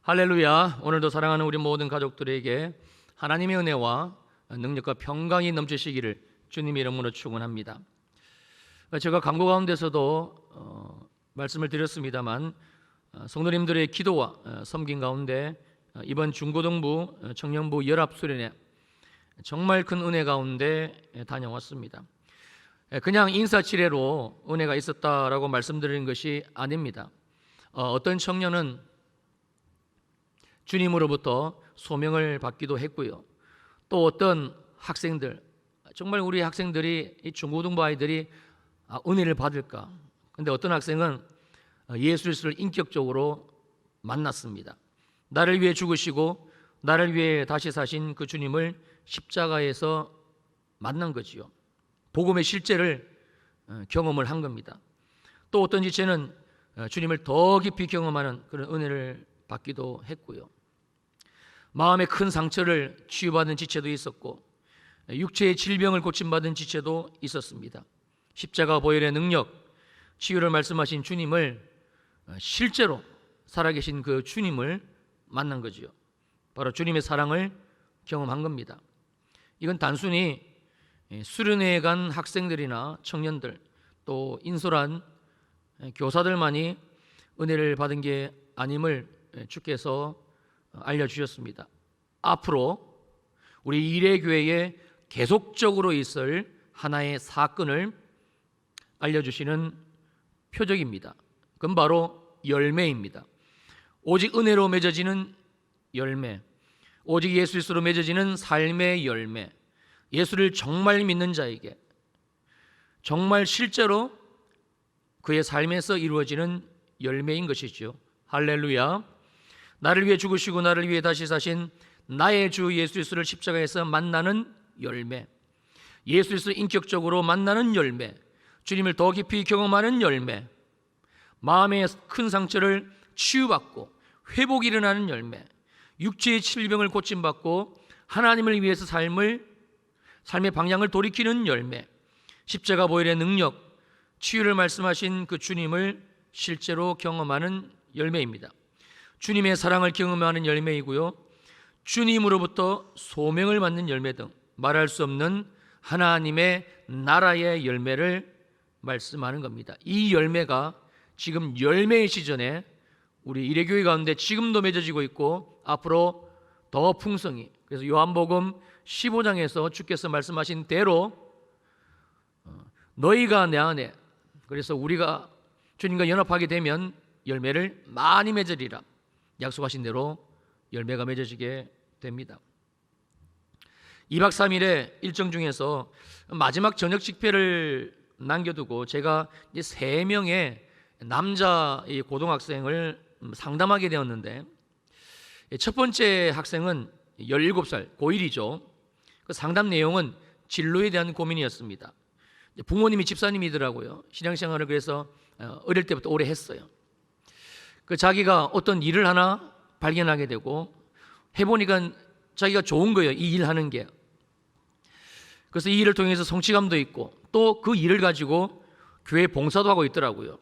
할렐루야. 오늘도 사랑하는 우리 모든 가족들에게 하나님의 은혜와 능력과 평강이 넘치시기를 주님의 이름으로 축원합니다. 제가 광고 가운데서도 말씀을 드렸습니다만 성도님들의 기도와 섬긴 가운데 이번 중고등부 청년부 연합수련회 정말 큰 은혜 가운데 다녀왔습니다. 그냥 인사치레로 은혜가 있었다라고 말씀드리는 것이 아닙니다. 어떤 청년은 주님으로부터 소명을 받기도 했고요. 또 어떤 학생들, 정말 우리 학생들이 이 중고등부 아이들이 은혜를 받을까? 근데 어떤 학생은 예수 그리스도를 인격적으로 만났습니다. 나를 위해 죽으시고 나를 위해 다시 사신 그 주님을 십자가에서 만난 거지요. 복음의 실제를 경험을 한 겁니다. 또 어떤 지체는 주님을 더 깊이 경험하는 그런 은혜를 받기도 했고요. 마음의 큰 상처를 치유받은 지체도 있었고 육체의 질병을 고침받은 지체도 있었습니다. 십자가 보혈의 능력, 치유를 말씀하신 주님을 실제로 살아계신 그 주님을 만난 거지요. 바로 주님의 사랑을 경험한 겁니다. 이건 단순히 수련회에 간 학생들이나 청년들 또 인솔한 교사들만이 은혜를 받은 게 아님을 주께서 알려주셨습니다. 앞으로 우리 이레교회에 계속적으로 있을 하나의 사건을 알려주시는 표적입니다. 그건 바로 열매입니다. 오직 은혜로 맺어지는 열매, 오직 예수 그리스도로 맺어지는 삶의 열매, 예수를 정말 믿는 자에게 정말 실제로 그의 삶에서 이루어지는 열매인 것이죠. 할렐루야. 나를 위해 죽으시고 나를 위해 다시 사신 나의 주 예수 그리스도를 십자가에서 만나는 열매, 예수 그리스도 인격적으로 만나는 열매, 주님을 더 깊이 경험하는 열매, 마음의 큰 상처를 치유받고 회복이 일어나는 열매, 육체의 질병을 고침받고 하나님을 위해서 삶의 방향을 돌이키는 열매, 십자가 보혈의 능력, 치유를 말씀하신 그 주님을 실제로 경험하는 열매입니다. 주님의 사랑을 경험하는 열매이고요, 주님으로부터 소명을 받는 열매 등 말할 수 없는 하나님의 나라의 열매를 말씀하는 겁니다. 이 열매가 지금 열매의 시전에 우리 이레교회 가운데 지금도 맺어지고 있고 앞으로 더 풍성히, 그래서 요한복음 15장에서 주께서 말씀하신 대로 너희가 내 안에, 그래서 우리가 주님과 연합하게 되면 열매를 많이 맺으리라 약속하신 대로 열매가 맺어지게 됩니다. 2박 3일의 일정 중에서 마지막 저녁 집회를 남겨두고 제가 이제 3명의 남자 고등학생을 상담하게 되었는데, 첫 번째 학생은 17살, 고1이죠. 그 상담 내용은 진로에 대한 고민이었습니다. 부모님이 집사님이더라고요. 신앙생활을 그래서 어릴 때부터 오래 했어요. 그 자기가 어떤 일을 하나 발견하게 되고 해보니까 자기가 좋은 거예요, 이 일 하는 게. 그래서 이 일을 통해서 성취감도 있고 또 그 일을 가지고 교회 봉사도 하고 있더라고요.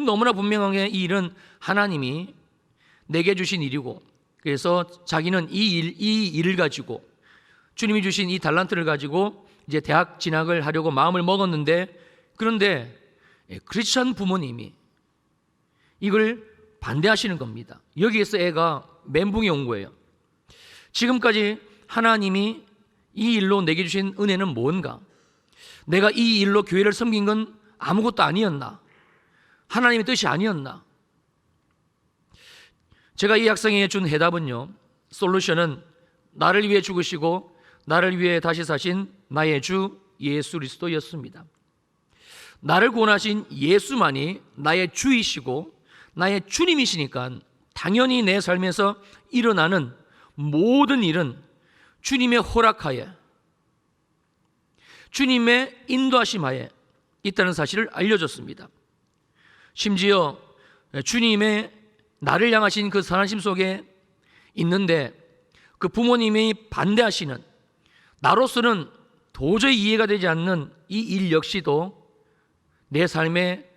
너무나 분명하게 이 일은 하나님이 내게 주신 일이고, 그래서 자기는 이 일을 가지고 주님이 주신 이 달란트를 가지고 이제 대학 진학을 하려고 마음을 먹었는데, 그런데 크리스천 부모님이 이걸 반대하시는 겁니다. 여기에서 애가 멘붕이 온 거예요. 지금까지 하나님이 이 일로 내게 주신 은혜는 뭔가? 내가 이 일로 교회를 섬긴 건 아무것도 아니었나? 하나님의 뜻이 아니었나? 제가 이 학생에게 준 해답은요, 솔루션은 나를 위해 죽으시고 나를 위해 다시 사신 나의 주 예수 그리스도였습니다. 나를 구원하신 예수만이 나의 주이시고 나의 주님이시니까 당연히 내 삶에서 일어나는 모든 일은 주님의 허락하에, 주님의 인도하심하에 있다는 사실을 알려줬습니다. 심지어 주님의 나를 향하신 그 선하심 속에 있는데 그 부모님이 반대하시는, 나로서는 도저히 이해가 되지 않는 이 일 역시도 내 삶의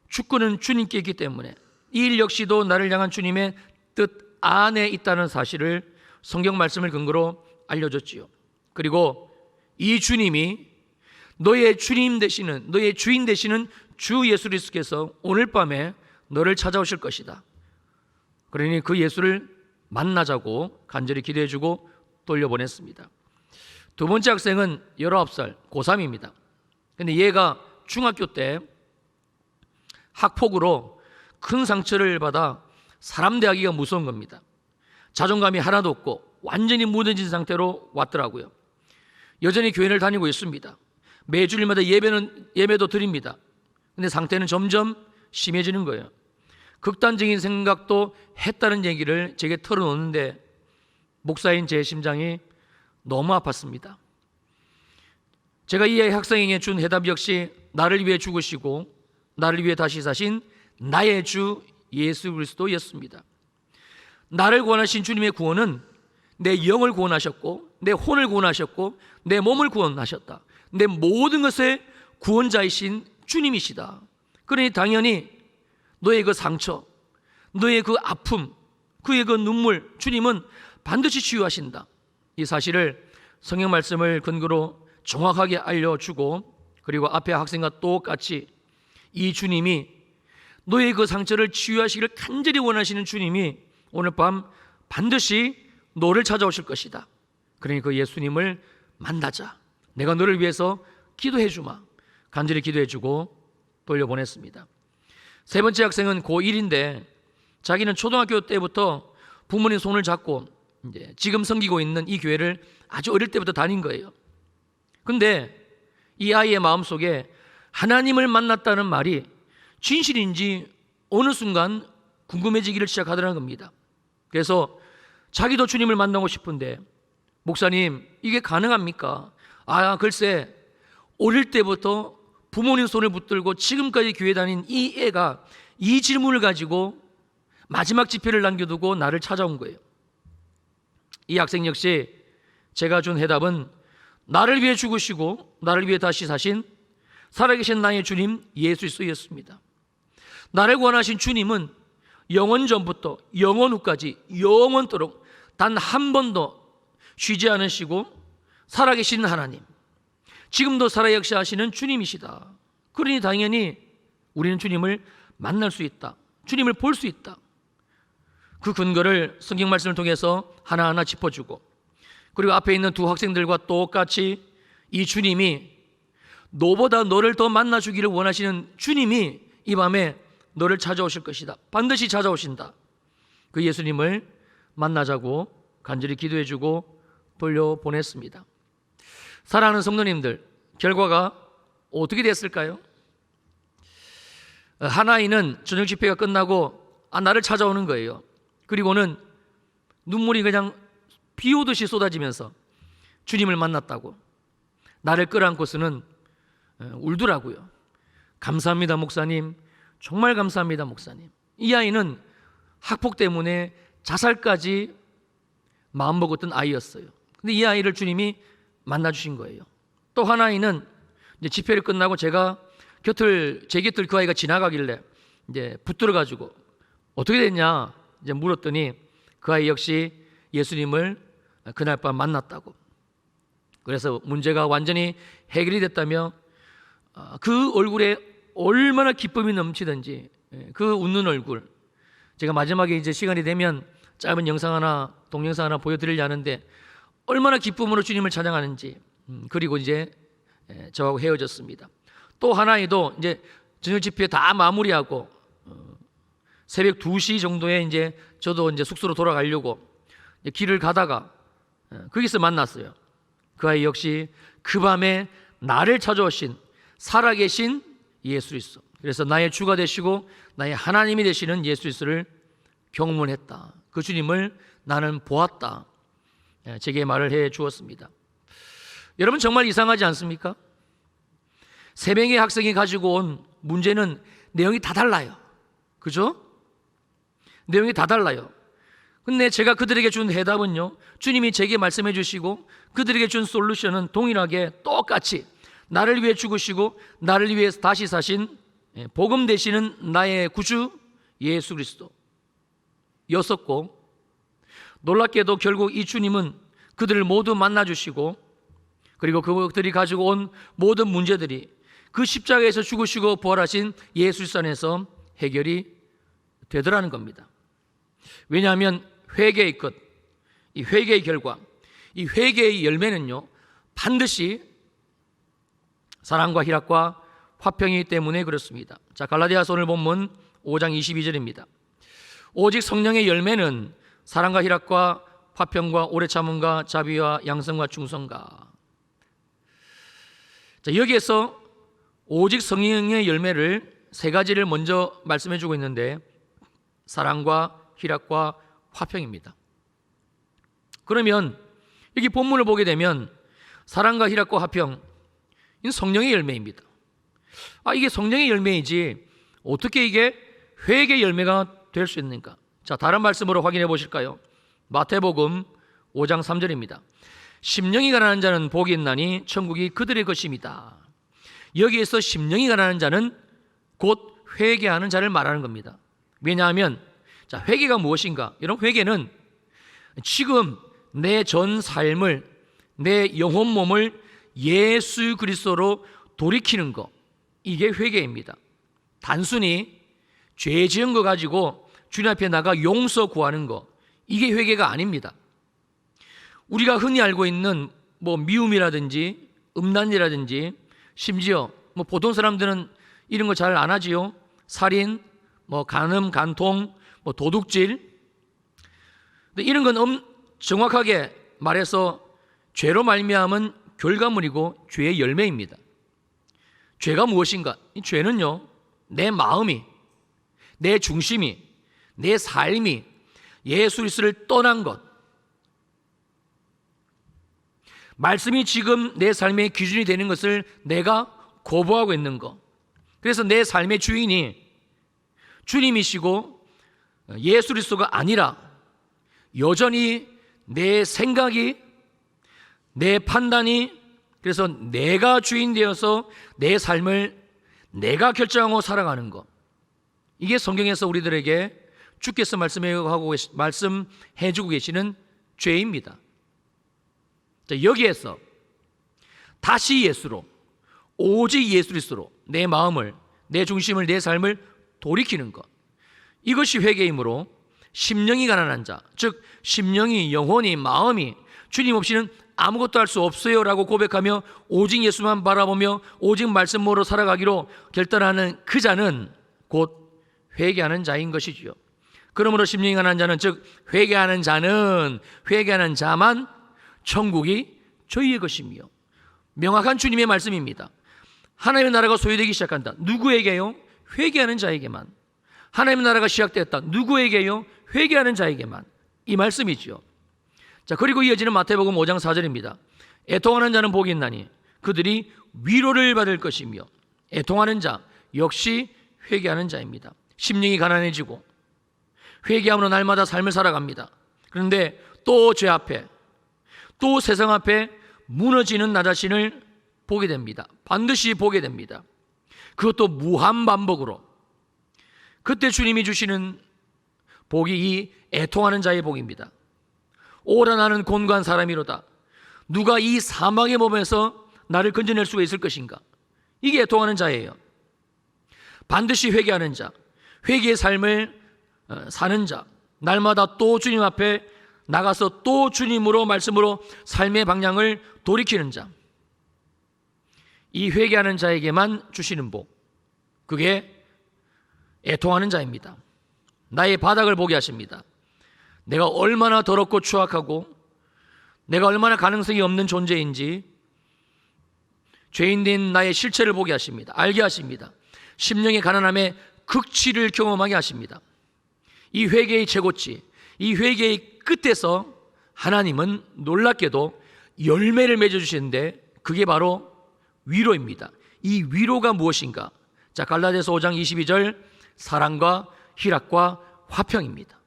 주권은 주님께 있기 때문에 이 일 역시도 나를 향한 주님의 뜻 안에 있다는 사실을 성경 말씀을 근거로 알려줬지요. 그리고 이 주님이 너의 주님 되시는, 너의 주인 되시는 주 예수 그리스도께서 오늘 밤에 너를 찾아오실 것이다. 그러니 그 예수를 만나자고 간절히 기도해주고 돌려보냈습니다. 두 번째 학생은 19살 고3입니다. 근데 얘가 중학교 때 학폭으로 큰 상처를 받아 사람 대하기가 무서운 겁니다. 자존감이 하나도 없고 완전히 무너진 상태로 왔더라고요. 여전히 교회를 다니고 있습니다. 매주일마다 예배도 드립니다. 근데 상태는 점점 심해지는 거예요. 극단적인 생각도 했다는 얘기를 제게 털어놓는데 목사인 제 심장이 너무 아팠습니다. 제가 이 학생에게 준 해답 역시 나를 위해 죽으시고 나를 위해 다시 사신 나의 주 예수 그리스도였습니다. 나를 구원하신 주님의 구원은 내 영을 구원하셨고 내 혼을 구원하셨고 내 몸을 구원하셨다. 내 모든 것의 구원자이신 주님이시다. 그러니 당연히 너의 그 상처, 너의 그 아픔, 그의 그 눈물, 주님은 반드시 치유하신다. 이 사실을 성경 말씀을 근거로 정확하게 알려주고, 그리고 앞에 학생과 똑같이 이 주님이 너의 그 상처를 치유하시기를 간절히 원하시는 주님이 오늘 밤 반드시 너를 찾아오실 것이다. 그러니 그 예수님을 만나자. 내가 너를 위해서 기도해 주마. 간절히 기도해 주고 돌려보냈습니다. 세 번째 학생은 고1인데 자기는 초등학교 때부터 부모님 손을 잡고 이제 지금 섬기고 있는 이 교회를 아주 어릴 때부터 다닌 거예요. 근데 이 아이의 마음속에 하나님을 만났다는 말이 진실인지 어느 순간 궁금해지기를 시작하더라는 겁니다. 그래서 자기도 주님을 만나고 싶은데 목사님 이게 가능합니까? 글쎄 어릴 때부터 부모님 손을 붙들고 지금까지 교회 다닌 이 애가 이 질문을 가지고 마지막 집회를 남겨두고 나를 찾아온 거예요. 이 학생 역시 제가 준 해답은 나를 위해 죽으시고 나를 위해 다시 사신 살아계신 나의 주님 예수 그리스도였습니다. 나를 구원하신 주님은 영원 전부터 영원 후까지 영원토록 단 한 번도 쉬지 않으시고 살아계신 하나님, 지금도 살아 역사하시는 주님이시다. 그러니 당연히 우리는 주님을 만날 수 있다. 주님을 볼 수 있다. 그 근거를 성경 말씀을 통해서 하나하나 짚어주고, 그리고 앞에 있는 두 학생들과 똑같이 이 주님이 너보다 너를 더 만나주기를 원하시는 주님이 이 밤에 너를 찾아오실 것이다. 반드시 찾아오신다. 그 예수님을 만나자고 간절히 기도해주고 돌려보냈습니다. 사랑하는 성도님들, 결과가 어떻게 됐을까요? 한 아이는 저녁 집회가 끝나고 나를 찾아오는 거예요. 그리고는 눈물이 그냥 비 오듯이 쏟아지면서 주님을 만났다고 나를 끌어안고서는 울더라고요. 감사합니다 목사님, 정말 감사합니다 목사님. 이 아이는 학폭 때문에 자살까지 마음먹었던 아이였어요. 근데 이 아이를 주님이 만나주신 거예요. 또 한 아이는 이제 집회를 끝나고 제가 제 곁을 그 아이가 지나가길래 이제 붙들어가지고 어떻게 됐냐 이제 물었더니 그 아이 역시 예수님을 그날 밤 만났다고. 그래서 문제가 완전히 해결이 됐다며 그 얼굴에 얼마나 기쁨이 넘치든지 그 웃는 얼굴, 제가 마지막에 이제 시간이 되면 짧은 영상 하나, 동영상 하나 보여드리려 하는데 얼마나 기쁨으로 주님을 찬양하는지. 그리고 이제 저하고 헤어졌습니다. 또 하나에도 이제 저녁 집회 다 마무리하고 새벽 2시 정도에 이제 저도 이제 숙소로 돌아가려고 길을 가다가 거기서 만났어요. 그 아이 역시 그 밤에 나를 찾아오신 살아계신 예수 그리스도, 그래서 나의 주가 되시고 나의 하나님이 되시는 예수 그리스도를 경문했다. 그 주님을 나는 보았다. 제게 말을 해 주었습니다. 여러분 정말 이상하지 않습니까? 세 명의 학생이 가지고 온 문제는 내용이 다 달라요. 그죠? 내용이 다 달라요. 근데 제가 그들에게 준 해답은요, 주님이 제게 말씀해 주시고 그들에게 준 솔루션은 동일하게 똑같이 나를 위해 죽으시고 나를 위해 다시 사신 복음 되시는 나의 구주 예수 그리스도 였었고, 놀랍게도 결국 이 주님은 그들을 모두 만나주시고, 그리고 그들이 가지고 온 모든 문제들이 그 십자가에서 죽으시고 부활하신 예수 안에서 해결이 되더라는 겁니다. 왜냐하면 회개의 끝, 이 회개의 결과, 이 회개의 열매는요, 반드시 사랑과 희락과 화평이기 때문에 그렇습니다. 자, 갈라디아서 오늘 본문 5장 22절입니다. 오직 성령의 열매는 사랑과 희락과 화평과 오래 참음과 자비와 양성과 충성과. 자, 여기에서 오직 성령의 열매를 세 가지를 먼저 말씀해 주고 있는데, 사랑과 희락과 화평입니다. 그러면 여기 본문을 보게 되면 사랑과 희락과 화평, 이건 성령의 열매입니다. 이게 성령의 열매이지 어떻게 이게 회개의 열매가 될 수 있는가? 자, 다른 말씀으로 확인해 보실까요? 마태복음 5장 3절입니다. 심령이 가난한 자는 복이 있나니 천국이 그들의 것입니다. 여기에서 심령이 가난한 자는 곧 회개하는 자를 말하는 겁니다. 왜냐하면, 자, 회개가 무엇인가? 이런 회개는 지금 내 전 삶을, 내 영혼 몸을 예수 그리스도로 돌이키는 것, 이게 회개입니다. 단순히 죄 지은 거 가지고 주님 앞에 나가 용서 구하는 거, 이게 회개가 아닙니다. 우리가 흔히 알고 있는 미움이라든지 음란이라든지, 심지어 보통 사람들은 이런 거 잘 안 하지요. 살인, 간음, 간통, 도둑질. 근데 이런 건 정확하게 말해서 죄로 말미암은 결과물이고 죄의 열매입니다. 죄가 무엇인가? 이 죄는요, 내 마음이, 내 중심이, 내 삶이 예수 그리스도를 떠난 것, 말씀이 지금 내 삶의 기준이 되는 것을 내가 거부하고 있는 것. 그래서 내 삶의 주인이 주님이시고 예수 그리스도가 아니라 여전히 내 생각이, 내 판단이, 그래서 내가 주인 되어서 내 삶을 내가 결정하고 살아가는 것, 이게 성경에서 우리들에게 주께서 말씀해주고 계시는 죄입니다. 자, 여기에서 다시 예수로, 오직 예수 그리스도로 내 마음을, 내 중심을, 내 삶을 돌이키는 것, 이것이 회개이므로 심령이 가난한 자, 즉 심령이, 영혼이, 마음이 주님 없이는 아무것도 할 수 없어요 라고 고백하며 오직 예수만 바라보며 오직 말씀으로 살아가기로 결단하는 그 자는 곧 회개하는 자인 것이지요. 그러므로 심령이 가난한 자는, 즉 회개하는 자만 천국이 저희의 것이며, 명확한 주님의 말씀입니다. 하나님의 나라가 소유되기 시작한다. 누구에게요? 회개하는 자에게만. 하나님의 나라가 시작되었다. 누구에게요? 회개하는 자에게만. 이 말씀이지요. 자, 그리고 이어지는 마태복음 5장 4절입니다. 애통하는 자는 복이 있나니 그들이 위로를 받을 것이며, 애통하는 자 역시 회개하는 자입니다. 심령이 가난해지고 회개함으로 날마다 삶을 살아갑니다. 그런데 또 죄 앞에, 또 세상 앞에 무너지는 나 자신을 보게 됩니다. 반드시 보게 됩니다. 그것도 무한반복으로. 그때 주님이 주시는 복이 이 애통하는 자의 복입니다. 오라 나는 곤고한 사람이로다. 누가 이 사망의 몸에서 나를 건져낼 수가 있을 것인가? 이게 애통하는 자예요. 반드시 회개하는 자, 회개의 삶을 사는 자, 날마다 또 주님 앞에 나가서 또 주님으로, 말씀으로 삶의 방향을 돌이키는 자, 이 회개하는 자에게만 주시는 복, 그게 애통하는 자입니다. 나의 바닥을 보게 하십니다. 내가 얼마나 더럽고 추악하고 내가 얼마나 가능성이 없는 존재인지 죄인된 나의 실체를 보게 하십니다. 알게 하십니다. 심령의 가난함의 극치를 경험하게 하십니다. 이 회개의 최고치, 이 회개의 끝에서 하나님은 놀랍게도 열매를 맺어주시는데, 그게 바로 위로입니다. 이 위로가 무엇인가? 자, 갈라디아서 5장 22절, 사랑과 희락과 화평입니다.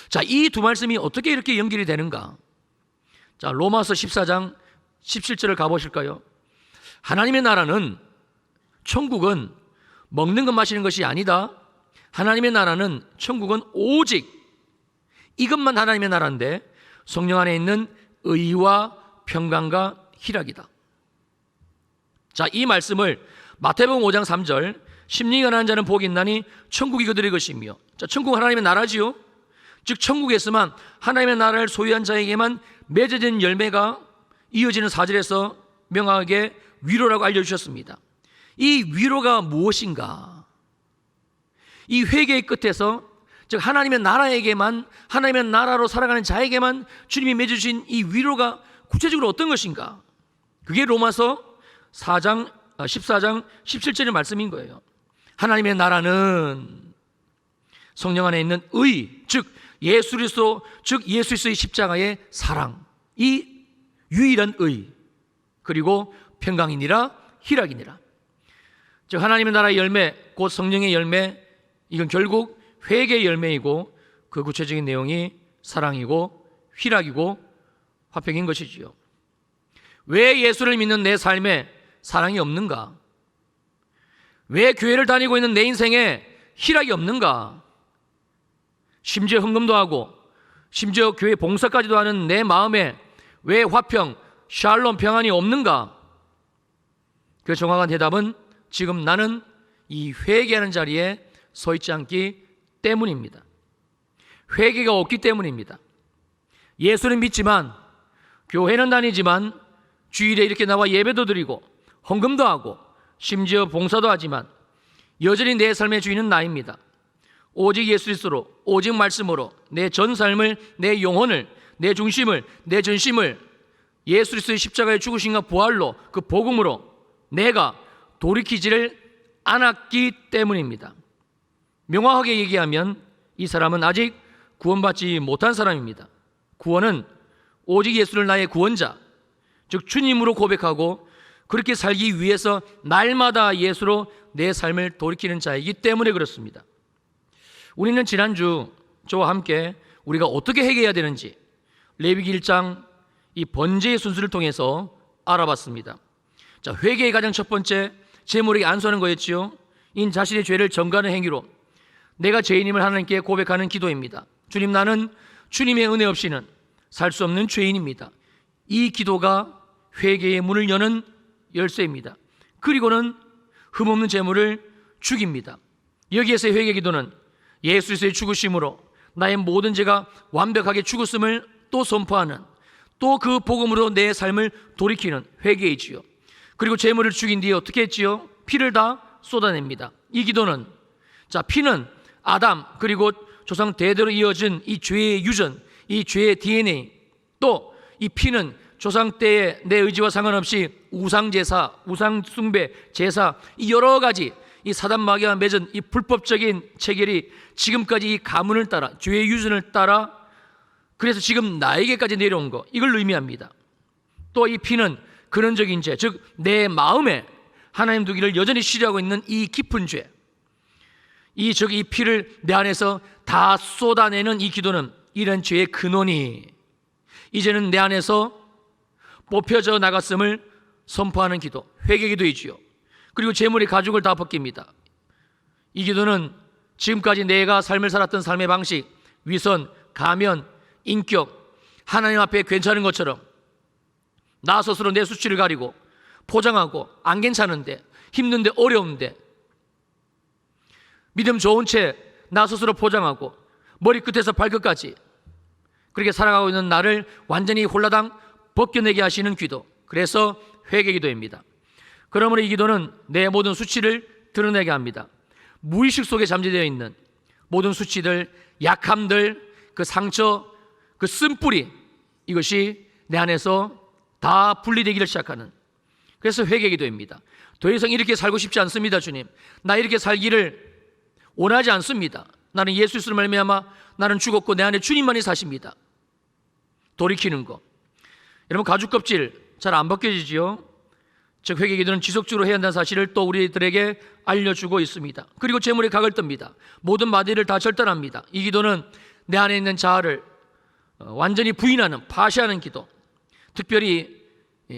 자, 이 두 말씀이 어떻게 이렇게 연결이 되는가? 자, 로마서 14장 17절을 가보실까요? 하나님의 나라는, 천국은 먹는 것 마시는 것이 아니다. 하나님의 나라는, 천국은 오직 이것만 하나님의 나라인데 성령 안에 있는 의와 평강과 희락이다. 자, 이 말씀을 마태복음 5장 3절 심령이 가난한 자는 복이 있나니 천국이 그들의 것이며. 자, 천국 하나님의 나라지요. 즉 천국에서만 하나님의 나라를 소유한 자에게만 맺어진 열매가 이어지는 4절에서 명확하게 위로라고 알려주셨습니다. 이 위로가 무엇인가? 이 회개의 끝에서, 즉 하나님의 나라에게만, 하나님의 나라로 살아가는 자에게만 주님이 맺어주신 이 위로가 구체적으로 어떤 것인가? 그게 로마서 14장 17절의 말씀인 거예요. 하나님의 나라는 성령 안에 있는 의, 즉 예수 그리스도, 즉 예수 그리스도의 십자가의 사랑, 이 유일한 의, 그리고 평강이니라 희락이니라. 즉 하나님의 나라의 열매, 곧 성령의 열매, 이건 결국 회개의 열매이고 그 구체적인 내용이 사랑이고 희락이고 화평인 것이지요. 왜 예수를 믿는 내 삶에 사랑이 없는가? 왜 교회를 다니고 있는 내 인생에 희락이 없는가? 심지어 헌금도 하고 심지어 교회 봉사까지도 하는 내 마음에 왜 화평, 샬롬, 평안이 없는가? 그 정확한 대답은 지금 나는 이 회개하는 자리에 서 있지 않기 때문입니다. 회개가 없기 때문입니다. 예수는 믿지만, 교회는 다니지만, 주일에 이렇게 나와 예배도 드리고 헌금도 하고 심지어 봉사도 하지만 여전히 내 삶의 주인은 나입니다. 오직 예수 그리스도로, 오직 말씀으로 내 전 삶을, 내 영혼을, 내 중심을, 내 전심을 예수 그리스도의 십자가의 죽으심과 부활로, 그 복음으로 내가 돌이키지를 않았기 때문입니다. 명확하게 얘기하면 이 사람은 아직 구원받지 못한 사람입니다. 구원은 오직 예수를 나의 구원자, 즉 주님으로 고백하고 그렇게 살기 위해서 날마다 예수로 내 삶을 돌이키는 자이기 때문에 그렇습니다. 우리는 지난주 저와 함께 우리가 어떻게 회개해야 되는지 레위기 1장 이 번제의 순서를 통해서 알아봤습니다. 자, 회개의 가장 첫 번째, 제물에게 안수하는 거였지요. 인 자신의 죄를 전가하는 행위로 내가 죄인임을 하나님께 고백하는 기도입니다. 주님, 나는 주님의 은혜 없이는 살 수 없는 죄인입니다. 이 기도가 회개의 문을 여는 열쇠입니다. 그리고는 흠없는 제물을 죽입니다. 여기에서의 회개 기도는 예수 그리스도의 죽으심으로 나의 모든 죄가 완벽하게 죽었음을 또 선포하는, 또 그 복음으로 내 삶을 돌이키는 회개이지요. 그리고 제물을 죽인 뒤에 어떻게 했지요? 피를 다 쏟아냅니다. 이 기도는, 자, 피는 아담 그리고 조상 대대로 이어진 이 죄의 유전, 이 죄의 DNA, 또 이 피는 조상 때의 내 의지와 상관없이 우상제사, 우상숭배, 제사, 이 여러 가지 이 사단 마귀와 맺은 이 불법적인 체결이 지금까지 이 가문을 따라, 죄의 유전을 따라, 그래서 지금 나에게까지 내려온 거, 이걸 의미합니다. 또 이 피는 근원적인 죄, 즉 내 마음에 하나님 두기를 여전히 싫어하고 있는 이 깊은 죄, 이 피를 내 안에서 다 쏟아내는 이 기도는 이런 죄의 근원이 이제는 내 안에서 뽑혀져 나갔음을 선포하는 기도, 회개 기도이지요. 그리고 제물의 가죽을 다 벗깁니다. 이 기도는 지금까지 내가 삶을 살았던 삶의 방식, 위선, 가면, 인격, 하나님 앞에 괜찮은 것처럼 나 스스로 내 수치를 가리고 포장하고 안 괜찮은데, 힘든데, 어려운데 믿음 좋은 채 나 스스로 포장하고 머리끝에서 발끝까지 그렇게 살아가고 있는 나를 완전히 홀라당 벗겨내게 하시는 기도, 그래서 회개 기도입니다. 그러므로 이 기도는 내 모든 수치를 드러내게 합니다. 무의식 속에 잠재되어 있는 모든 수치들, 약함들, 그 상처, 그 쓴뿌리, 이것이 내 안에서 다 분리되기를 시작하는, 그래서 회개 기도입니다. 더 이상 이렇게 살고 싶지 않습니다. 주님, 나 이렇게 살기를 원하지 않습니다. 나는 예수 그리스도로 말미암아 나는 죽었고 내 안에 주님만이 사십니다. 돌이키는 거. 여러분, 가죽 껍질 잘 안 벗겨지지요? 즉 회개 기도는 지속적으로 해야 한다는 사실을 또 우리들에게 알려주고 있습니다. 그리고 제물의 각을 뜹니다. 모든 마디를 다 절단합니다. 이 기도는 내 안에 있는 자아를 완전히 부인하는, 파쇄하는 기도. 특별히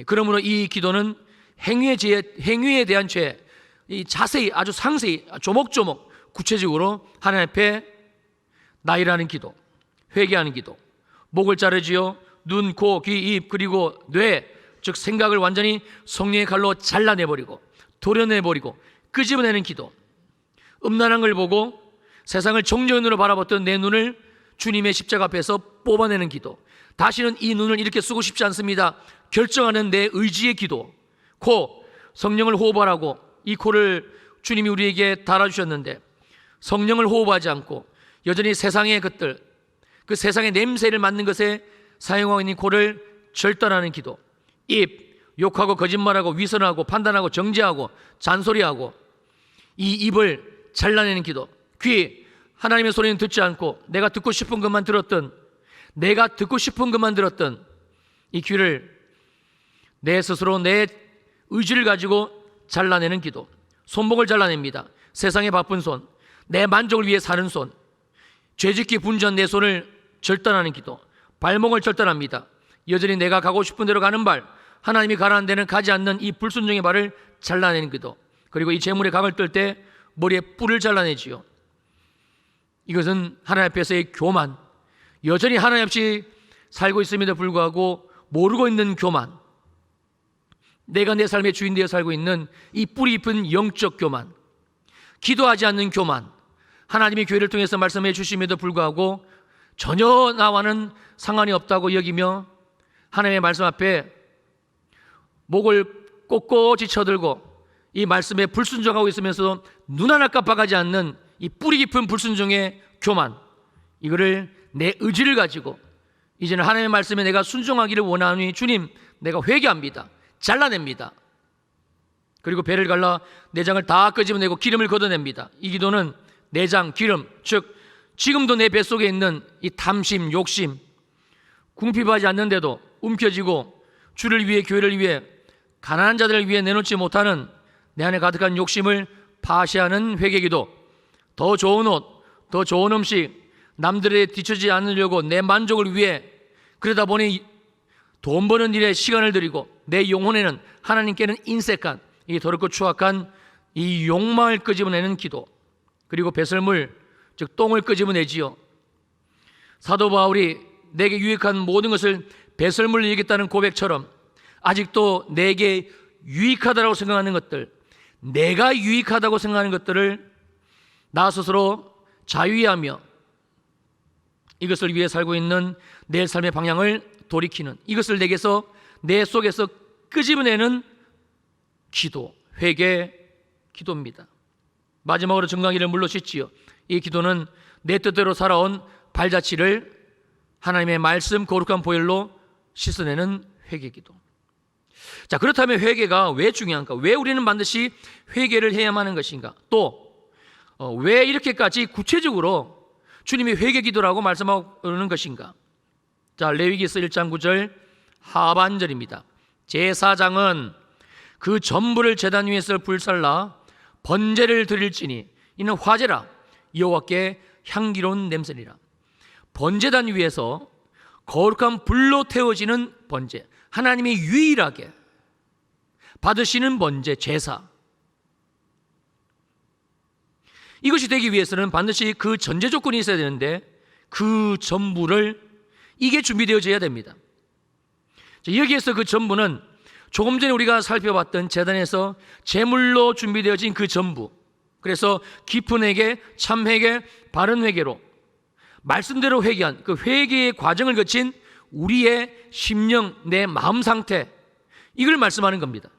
그러므로 이 기도는 행위에 대한 죄, 자세히, 아주 상세히, 조목조목 구체적으로 하나님 앞에 나이라는 기도, 회개하는 기도. 목을 자르지요. 눈, 코, 귀, 입 그리고 뇌, 즉 생각을 완전히 성령의 칼로 잘라내버리고 도려내버리고 끄집어내는 기도. 음란한 걸 보고 세상을 정죄인으로 바라봤던 내 눈을 주님의 십자가 앞에서 뽑아내는 기도. 다시는 이 눈을 이렇게 쓰고 싶지 않습니다. 결정하는 내 의지의 기도. 코, 성령을 호흡하라고 이 코를 주님이 우리에게 달아주셨는데 성령을 호흡하지 않고 여전히 세상의 것들, 그 세상의 냄새를 맡는 것에 사용하고 있는 코를 절단하는 기도. 입, 욕하고 거짓말하고 위선하고 판단하고 정죄하고 잔소리하고 이 입을 잘라내는 기도. 귀, 하나님의 소리는 듣지 않고 내가 듣고 싶은 것만 들었던 이 귀를 내 스스로 내 의지를 가지고 잘라내는 기도. 손목을 잘라냅니다. 세상의 바쁜 손, 내 만족을 위해 사는 손, 죄짓기 분주한 내 손을 절단하는 기도. 발목을 절단합니다. 여전히 내가 가고 싶은 대로 가는 발, 하나님이 가라는 데는 가지 않는 이 불순종의 발을 잘라내는 기도. 그리고 이 재물에 각을 뜰 때 머리에 뿔을 잘라내지요. 이것은 하나님 앞에서의 교만, 여전히 하나님 없이 살고 있음에도 불구하고 모르고 있는 교만, 내가 내 삶의 주인 되어 살고 있는 이 뿌리 깊은 영적 교만, 기도하지 않는 교만, 하나님이 교회를 통해서 말씀해 주심에도 불구하고 전혀 나와는 상관이 없다고 여기며 하나님의 말씀 앞에 목을 꼿꼿이 쳐들고 이 말씀에 불순종하고 있으면서 눈 하나 깜빡하지 않는 이 뿌리 깊은 불순종의 교만, 이거를 내 의지를 가지고 이제는 하나님의 말씀에 내가 순종하기를 원하니 주님 내가 회개합니다. 잘라냅니다. 그리고 배를 갈라 내장을 다 끄집어내고 기름을 걷어냅니다. 이 기도는 내장, 기름, 즉 지금도 내 뱃속에 있는 이 탐심, 욕심, 궁핍하지 않는데도 움켜쥐고 주를 위해 교회를 위해 가난한 자들을 위해 내놓지 못하는 내 안에 가득한 욕심을 파쇄하는 회개기도. 더 좋은 옷, 더 좋은 음식, 남들에 뒤처지지 않으려고 내 만족을 위해 그러다 보니 돈 버는 일에 시간을 들이고 내 영혼에는 하나님께는 인색한 이 더럽고 추악한 이 욕망을 끄집어내는 기도. 그리고 배설물, 즉 똥을 끄집어내지요. 사도 바울이 내게 유익한 모든 것을 배설물로 여기겠다는 고백처럼 아직도 내게 유익하다고 생각하는 것들, 내가 유익하다고 생각하는 것들을 나 스스로 자유해하며 이것을 위해 살고 있는 내 삶의 방향을 돌이키는, 이것을 내게서 내 속에서 끄집어내는 기도, 회개 기도입니다. 마지막으로 정강이를 물로 씻지요. 이 기도는 내 뜻대로 살아온 발자취를 하나님의 말씀 거룩한 보혈로 씻어내는 회개 기도. 자, 그렇다면 회개가 왜 중요한가? 왜 우리는 반드시 회개를 해야만 하는 것인가? 또 왜 이렇게까지 구체적으로 주님이 회개 기도라고 말씀하는 것인가? 자, 레위기서 1장 9절 하반절입니다. 제사장은 그 전부를 제단 위에서 불살라 번제를 드릴지니 이는 화제라 여호와께 향기로운 냄새니라. 번제단 위에서 거룩한 불로 태워지는 번제, 하나님이 유일하게 받으시는 번제, 제사, 이것이 되기 위해서는 반드시 그 전제 조건이 있어야 되는데 그 전부를 이게 준비되어져야 됩니다. 여기에서 그 전부는 조금 전에 우리가 살펴봤던 제단에서 제물로 준비되어진 그 전부, 그래서 깊은 회개, 참 회개, 바른 회개로 말씀대로 회개한 그 회개의 과정을 거친 우리의 심령, 내 마음 상태, 이걸 말씀하는 겁니다.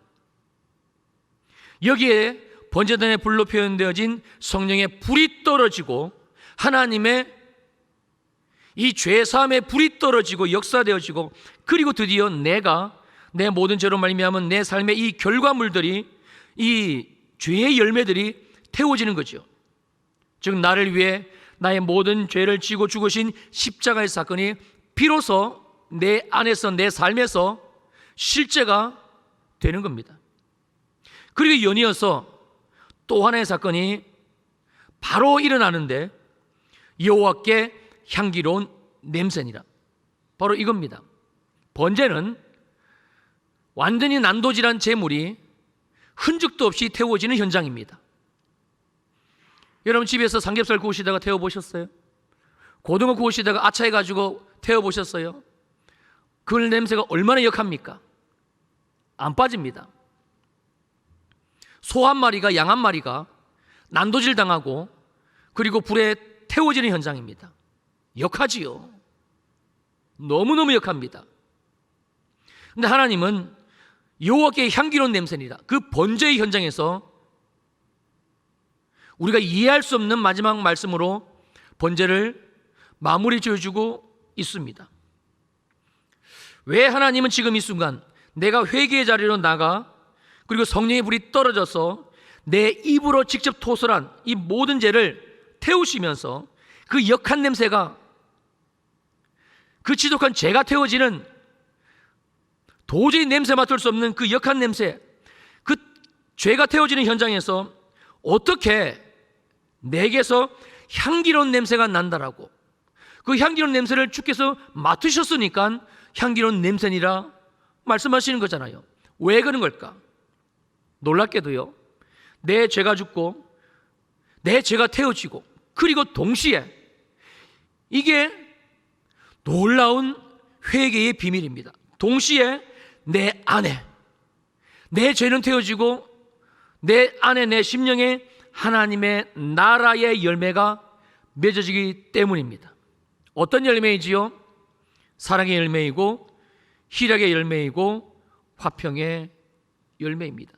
여기에 번제단의 불로 표현되어진 성령의 불이 떨어지고 하나님의 이 죄사함의 불이 떨어지고 역사되어지고 그리고 드디어 내가 내 모든 죄로 말미암은 내 삶의 이 결과물들이, 이 죄의 열매들이 태워지는 거죠. 즉 나를 위해 나의 모든 죄를 지고 죽으신 십자가의 사건이 비로소 내 안에서, 내 삶에서 실제가 되는 겁니다. 그리고 연이어서 또 하나의 사건이 바로 일어나는데 여호와께 향기로운 냄새니라. 바로 이겁니다. 번제는 완전히 난도질한 제물이 흔적도 없이 태워지는 현장입니다. 여러분 집에서 삼겹살 구우시다가 태워보셨어요? 고등어 구우시다가 아차해가지고 태워보셨어요? 그 냄새가 얼마나 역합니까? 안 빠집니다. 소 한 마리가 양 한 마리가 난도질 당하고 그리고 불에 태워지는 현장입니다. 역하지요. 너무너무 역합니다. 근데 하나님은 여호와께 향기로운 냄새니라. 그 번제의 현장에서 우리가 이해할 수 없는 마지막 말씀으로 번제를 마무리 지어주고 있습니다. 왜 하나님은 지금 이 순간 내가 회개의 자리로 나가 그리고 성령의 불이 떨어져서 내 입으로 직접 토설한 이 모든 죄를 태우시면서 그 역한 냄새가, 그 지독한 죄가 태워지는 도저히 냄새 맡을 수 없는 그 역한 냄새, 그 죄가 태워지는 현장에서 어떻게 내게서 향기로운 냄새가 난다라고, 그 향기로운 냄새를 주께서 맡으셨으니까 향기로운 냄새니라 말씀하시는 거잖아요. 왜 그런 걸까? 놀랍게도요, 내 죄가 죽고 내 죄가 태워지고 그리고 동시에 이게 놀라운 회개의 비밀입니다. 동시에 내 안에 내 죄는 태워지고 내 안에 내 심령에 하나님의 나라의 열매가 맺어지기 때문입니다. 어떤 열매이지요? 사랑의 열매이고 희락의 열매이고 화평의 열매입니다.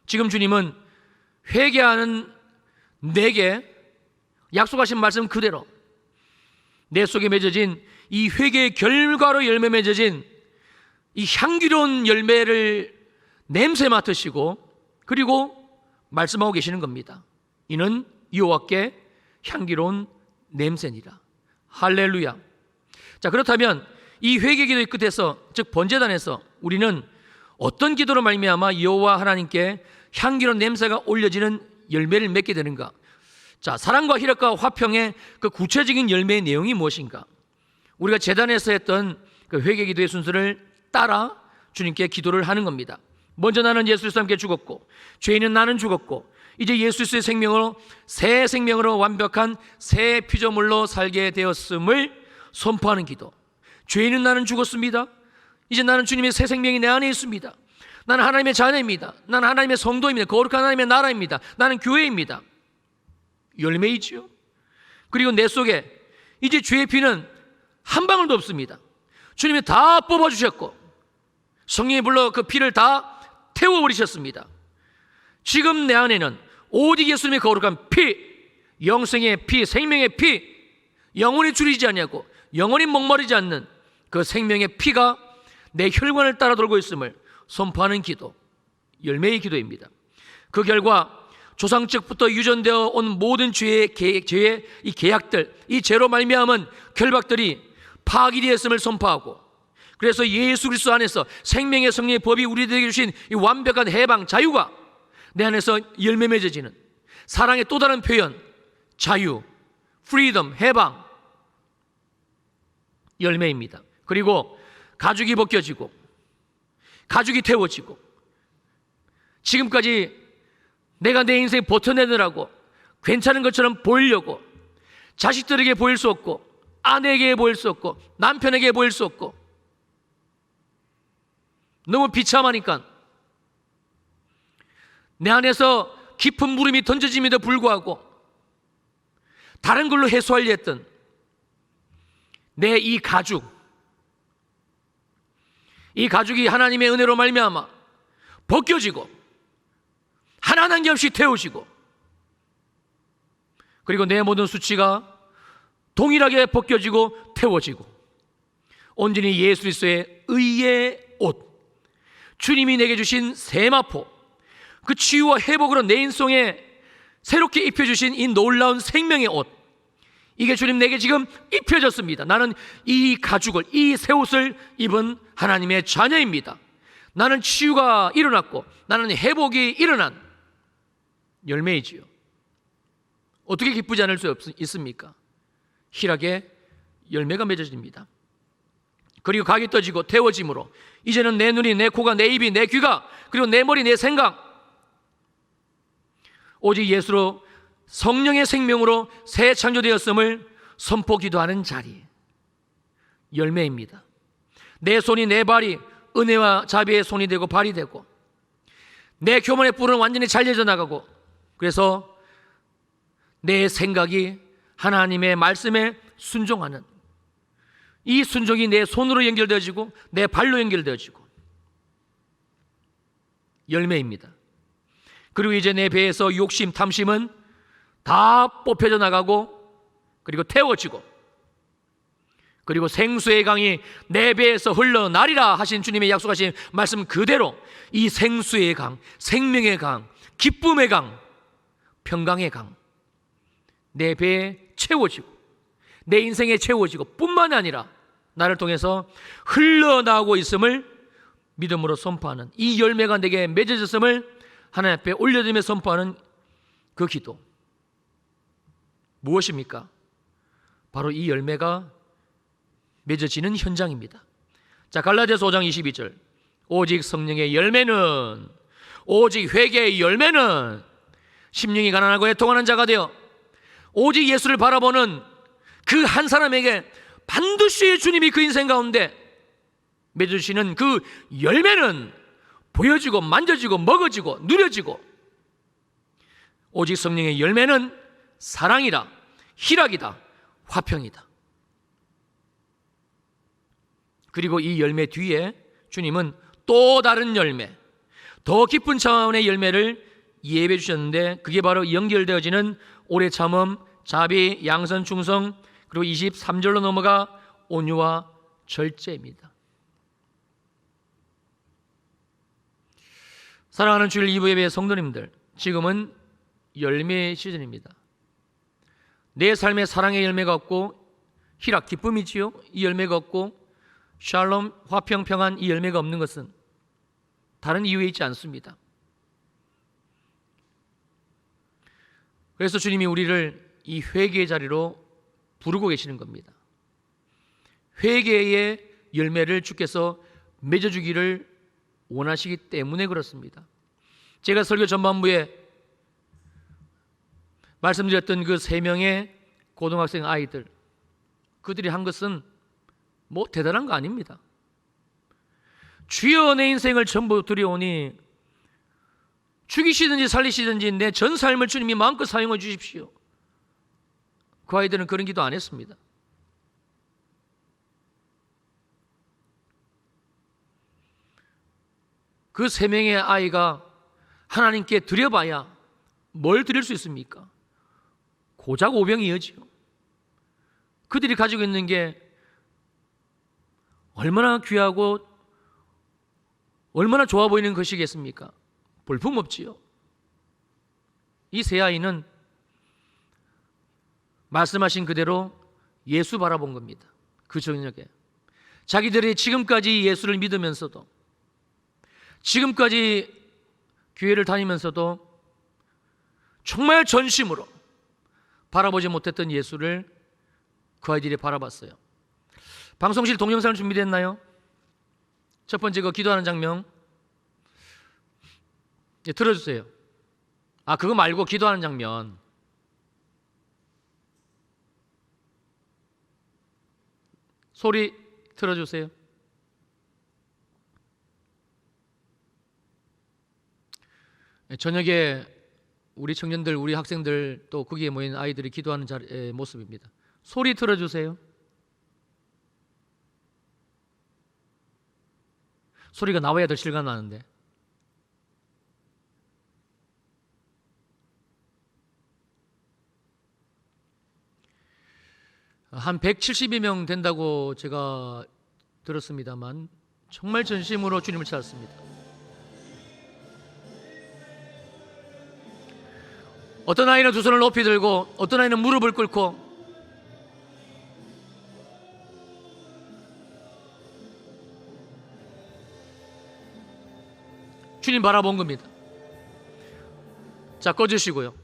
지금 주님은 회개하는 내게 약속하신 말씀 그대로 내 속에 맺어진 이 회개의 결과로 열매 맺어진 이 향기로운 열매를 냄새 맡으시고 그리고 말씀하고 계시는 겁니다. 이는 여호와께 향기로운 냄새니라. 할렐루야. 자, 그렇다면 이 회개 기도의 끝에서, 즉 번제단에서 우리는 어떤 기도로 말미암아 여호와 하나님께 향기로운 냄새가 올려지는 열매를 맺게 되는가? 자, 사랑과 희락과 화평의 그 구체적인 열매의 내용이 무엇인가? 우리가 제단에서 했던 그 회개 기도의 순서를 따라 주님께 기도를 하는 겁니다. 먼저 나는 예수 그리스도와 함께 죽었고 죄인은 나는 죽었고 이제 예수 그리스도의 생명으로 새 생명으로 완벽한 새 피조물로 살게 되었음을 선포하는 기도. 죄인은 나는 죽었습니다. 이제 나는 주님의 새 생명이 내 안에 있습니다. 나는 하나님의 자녀입니다. 나는 하나님의 성도입니다. 거룩한 하나님의 나라입니다. 나는 교회입니다. 열매이지요. 그리고 내 속에 이제 죄의 피는 한 방울도 없습니다. 주님이 다 뽑아주셨고 성령이 불러 그 피를 다 태워버리셨습니다. 지금 내 안에는 오직 예수님의 거룩한 피, 영생의 피, 생명의 피, 영원히 줄이지 않냐고 영원히 목마르지 않는 그 생명의 피가 내 혈관을 따라 돌고 있음을 선포하는 기도, 열매의 기도입니다. 그 결과 조상적부터 유전되어 온 모든 죄의 이 계약들, 이 죄로 말미암은 결박들이 파기되었음을 선포하고, 그래서 예수 그리스도 안에서 생명의 성령의 법이 우리들에게 주신 이 완벽한 해방, 자유가 내 안에서 열매 맺어지는 사랑의 또 다른 표현, 자유, 프리덤, 해방, 열매입니다. 그리고 가죽이 벗겨지고 가죽이 태워지고 지금까지 내가 내 인생 버텨내느라고 괜찮은 것처럼 보이려고 자식들에게 보일 수 없고 아내에게 보일 수 없고 남편에게 보일 수 없고 너무 비참하니까 내 안에서 깊은 물음이 던져짐에도 불구하고 다른 걸로 해소하려 했던 내 이 가죽이 하나님의 은혜로 말미암아 벗겨지고 하나 한 개 없이 태우시고 그리고 내 모든 수치가 동일하게 벗겨지고 태워지고 온전히 예수 그리스도의 의의 옷, 주님이 내게 주신 세마포, 그 치유와 회복으로 내 인생에 새롭게 입혀주신 이 놀라운 생명의 옷, 이게 주님 내게 지금 입혀졌습니다. 나는 이 가죽을, 이 새 옷을 입은 하나님의 자녀입니다. 나는 치유가 일어났고 나는 회복이 일어난 열매이지요. 어떻게 기쁘지 않을 수 있습니까? 희락의 열매가 맺어집니다. 그리고 각이 떠지고 태워짐으로 이제는 내 눈이, 내 코가, 내 입이, 내 귀가, 그리고 내 머리, 내 생각 오직 예수로 성령의 생명으로 새 창조되었음을 선포 기도하는 자리, 열매입니다. 내 손이 내 발이 은혜와 자비의 손이 되고 발이 되고, 내 교만의 뿔은 완전히 잘려져 나가고, 그래서 내 생각이 하나님의 말씀에 순종하는 이 순종이 내 손으로 연결되어지고 내 발로 연결되어지고 열매입니다. 그리고 이제 내 배에서 욕심, 탐심은 다 뽑혀져 나가고, 그리고 태워지고, 그리고 생수의 강이 내 배에서 흘러나리라 하신 주님의 약속하신 말씀 그대로 이 생수의 강, 생명의 강, 기쁨의 강, 평강의 강 내 배에 채워지고 내 인생에 채워지고 뿐만 아니라 나를 통해서 흘러나오고 있음을 믿음으로 선포하는 이 열매가 내게 맺어졌음을 하나님 앞에 올려드리며 선포하는 그 기도, 무엇입니까? 바로 이 열매가 맺어지는 현장입니다. 자, 갈라디아서 5장 22절, 오직 성령의 열매는, 오직 회개의 열매는 심령이 가난하고 애통하는 자가 되어 오직 예수를 바라보는 그 한 사람에게 반드시 주님이 그 인생 가운데 맺어주시는 그 열매는 보여지고 만져지고 먹어지고 누려지고, 오직 성령의 열매는 사랑이라, 희락이다, 화평이다. 그리고 이 열매 뒤에 주님은 또 다른 열매, 더 깊은 차원의 열매를 예배해 주셨는데, 그게 바로 연결되어지는 오래 참음, 자비, 양선, 충성, 그리고 23절로 넘어가 온유와 절제입니다. 사랑하는 주일 2부 예배 성도님들, 지금은 열매의 시즌입니다. 내 삶에 사랑의 열매가 없고 희락, 기쁨이지요. 이 열매가 없고 샬롬, 화평, 평안, 이 열매가 없는 것은 다른 이유에 있지 않습니다. 그래서 주님이 우리를 이 회개의 자리로 부르고 계시는 겁니다. 회개의 열매를 주께서 맺어주기를 원하시기 때문에 그렇습니다. 제가 설교 전반부에 말씀드렸던 그 3명의 고등학생 아이들, 그들이 한 것은 뭐 대단한 거 아닙니다. 주여 내 인생을 전부 드려오니 죽이시든지 살리시든지 내 전 삶을 주님이 마음껏 사용해 주십시오. 그 아이들은 그런 기도 안 했습니다. 그 3명의 아이가 하나님께 드려봐야 뭘 드릴 수 있습니까? 고작 오병이어지요. 그들이 가지고 있는 게 얼마나 귀하고 얼마나 좋아 보이는 것이겠습니까? 볼품없지요. 이 세 아이는 말씀하신 그대로 예수 바라본 겁니다. 그 저녁에 자기들이 지금까지 예수를 믿으면서도, 지금까지 교회를 다니면서도 정말 전심으로 바라보지 못했던 예수를 그 아이들이 바라봤어요. 방송실 동영상 준비됐나요? 첫 번째 그 기도하는 장면 들어주세요. 그거 말고 기도하는 장면. 소리 틀어주세요. 저녁에 우리 청년들, 우리 학생들, 또 거기에 모인 아이들이 기도하는 모습입니다. 소리 틀어주세요. 소리가 나와야 더 실감 나는데. 한 170여 명 된다고 제가 들었습니다만 정말 전심으로 주님을 찾았습니다. 어떤 아이는 두 손을 높이 들고, 어떤 아이는 무릎을 꿇고, 주님 바라본 겁니다. 자, 꺼주시고요.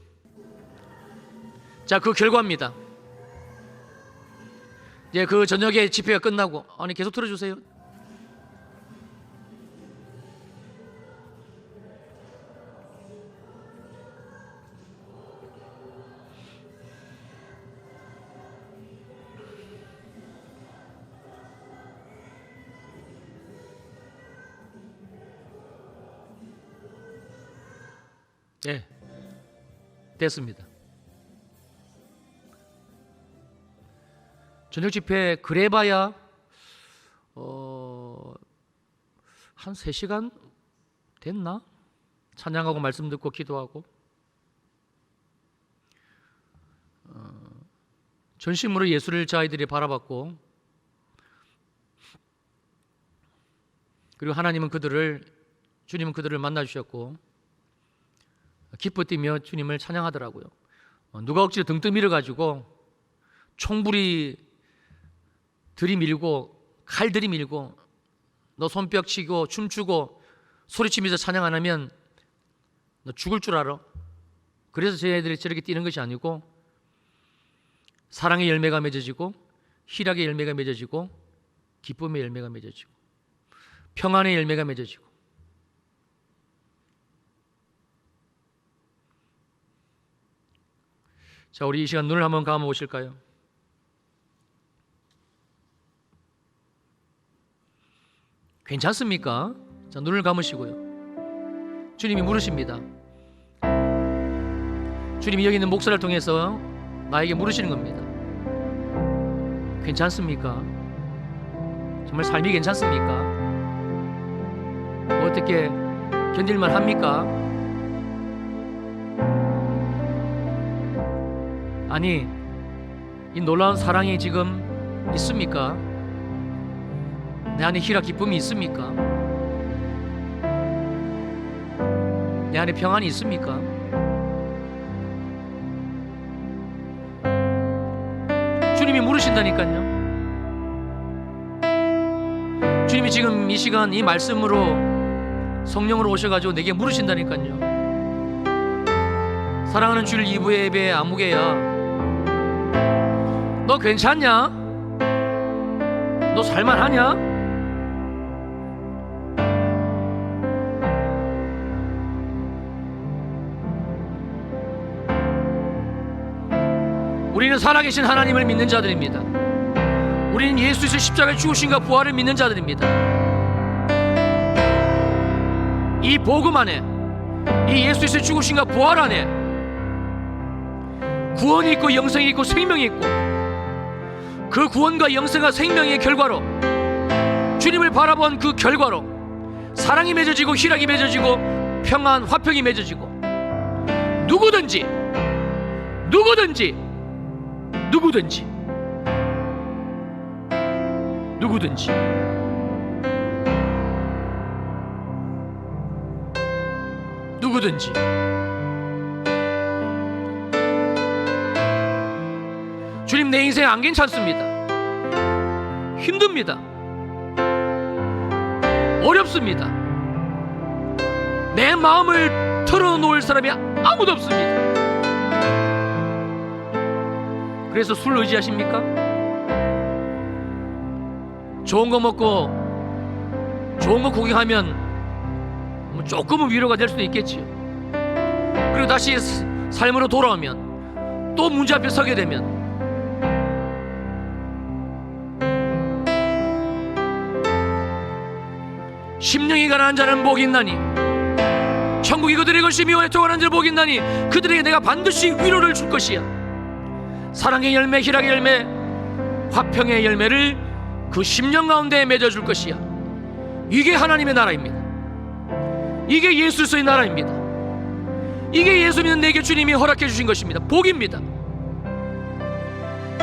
자, 그 결과입니다. 이제 그 저녁에 집회가 끝나고, 계속 틀어주세요. 됐습니다. 저녁 집회 그래봐야 한 3시간 됐나? 찬양하고 말씀 듣고 기도하고 전심으로 예수를 저희들이 바라봤고, 그리고 주님은 그들을 만나주셨고 기뻐 뛰며 주님을 찬양하더라고요. 누가 억지로 등등 밀어가지고 총불이 들이밀고 칼 들이밀고 너 손뼉 치고 춤추고 소리치면서 찬양 안 하면 너 죽을 줄 알아. 그래서 저희들이 저렇게 뛰는 것이 아니고 사랑의 열매가 맺어지고 희락의 열매가 맺어지고 기쁨의 열매가 맺어지고 평안의 열매가 맺어지고. 자, 우리 이 시간 눈을 한번 감아 보실까요? 괜찮습니까? 자, 눈을 감으시고요. 주님이 물으십니다. 주님이 여기 있는 목사를 통해서 나에게 물으시는 겁니다. 괜찮습니까? 정말 삶이 괜찮습니까? 어떻게 견딜만 합니까? 아니, 이 놀라운 사랑이 지금 있습니까? 내 안에 희락 기쁨이 있습니까? 내 안에 평안이 있습니까? 주님이 물으신다니까요. 주님이 지금 이 시간 이 말씀으로 성령으로 오셔가지고 내게 물으신다니까요. 사랑하는 주일 2부의 예배 아무개야, 너 괜찮냐? 너 살만하냐? 우리는 살아계신 하나님을 믿는 자들입니다. 우리는 예수의 십자가의 죽으심과 부활을 믿는 자들입니다. 이 복음 안에, 이 예수의 죽으심과 부활 안에 구원이 있고 영생이 있고 생명이 있고, 그 구원과 영생과 생명의 결과로, 주님을 바라본 그 결과로 사랑이 맺어지고 희락이 맺어지고 평안, 화평이 맺어지고, 누구든지 주님, 내 인생 안 괜찮습니다. 힘듭니다. 어렵습니다. 내 마음을 털어놓을 사람이 아무도 없습니다. 그래서 술 의지하십니까? 좋은 거 먹고 좋은 거 구경하면 조금은 위로가 될 수도 있겠지요. 그리고 다시 삶으로 돌아오면 또 문제 앞에 서게 되면 심령이 가난한 자는 복이 있나니 천국이 그들의 것이며 애통하는 자는 복이 있나니 그들에게 내가 반드시 위로를 줄 것이야. 사랑의 열매, 희락의 열매, 화평의 열매를 그 심령 가운데 맺어줄 것이야. 이게 하나님의 나라입니다. 이게 예수의 나라입니다. 이게 예수 믿는 내게 주님이 허락해 주신 것입니다. 복입니다.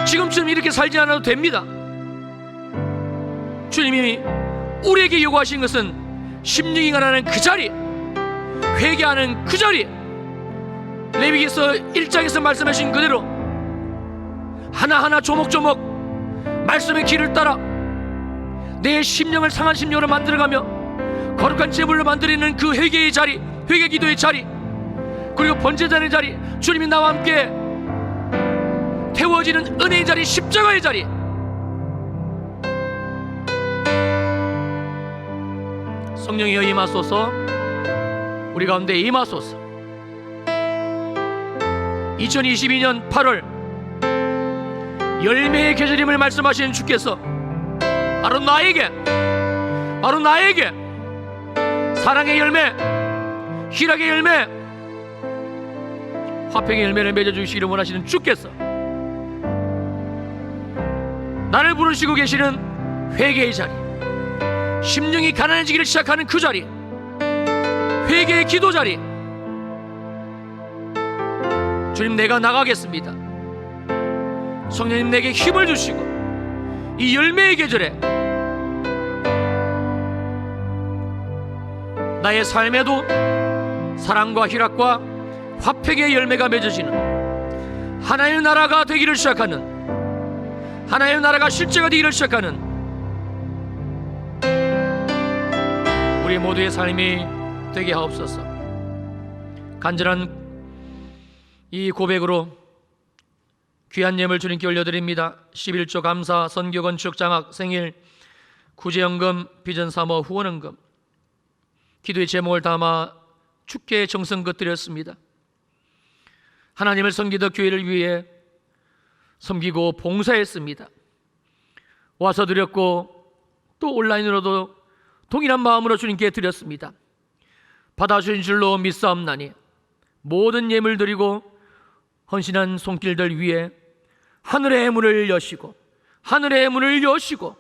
지금처럼 이렇게 살지 않아도 됩니다. 주님이 우리에게 요구하신 것은 심령이 가난한 그 자리, 회개하는 그 자리, 레위기서 1장에서 말씀하신 그대로 하나하나 조목조목 말씀의 길을 따라 내 심령을 상한 심령으로 만들어가며 거룩한 제물로 만들어내는 그 회개의 자리, 회개 기도의 자리, 그리고 번제자의 자리, 주님이 나와 함께 태워지는 은혜의 자리, 십자가의 자리, 성령이여 임하소서. 우리 가운데 임하소서. 2022년 8월 열매의 계절임을 말씀하시는 주께서 바로 나에게 사랑의 열매, 희락의 열매, 화평의 열매를 맺어주시기를 원하시는 주께서 나를 부르시고 계시는 회개의 자리, 심령이 가난해지기를 시작하는 그 자리, 회개의 기도 자리, 주님 내가 나가겠습니다. 성령님 내게 힘을 주시고 이 열매의 계절에 나의 삶에도 사랑과 희락과 화평의 열매가 맺어지는 하나님의 나라가 되기를 시작하는, 하나님의 나라가 실제가 되기를 시작하는 우리 모두의 삶이 되게 하옵소서. 간절한 이 고백으로 귀한 예물 주님께 올려드립니다. 11조 감사, 선교 건축 장학, 생일, 구제연금, 비전 사모, 후원헌금, 기도의 제목을 담아 주께 정성껏 드렸습니다. 하나님을 섬기던 교회를 위해 섬기고 봉사했습니다. 와서 드렸고 또 온라인으로도 동일한 마음으로 주님께 드렸습니다. 받아주신 줄로 믿사옵나니 모든 예물 드리고 헌신한 손길들 위에 하늘의 문을 여시고, 하늘의 문을 여시고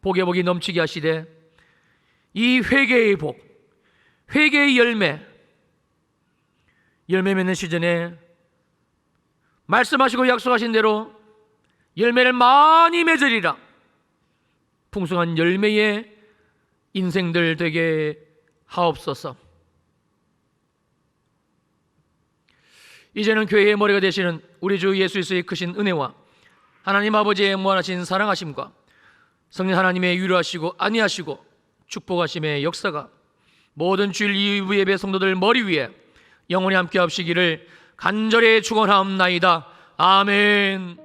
복에 복이 넘치게 하시되 이 회개의 복, 회개의 열매 맺는 시즌에 말씀하시고 약속하신 대로 열매를 많이 맺으리라. 풍성한 열매의 인생들 되게 하옵소서. 이제는 교회의 머리가 되시는 우리 주 예수 그리스도의 크신 은혜와 하나님 아버지의 무한하신 사랑하심과 성령 하나님의 위로하시고 안위하시고 축복하심의 역사가 모든 주일 이후 예배 성도들 머리 위에 영원히 함께 하시기를 간절히 축원하옵나이다. 아멘.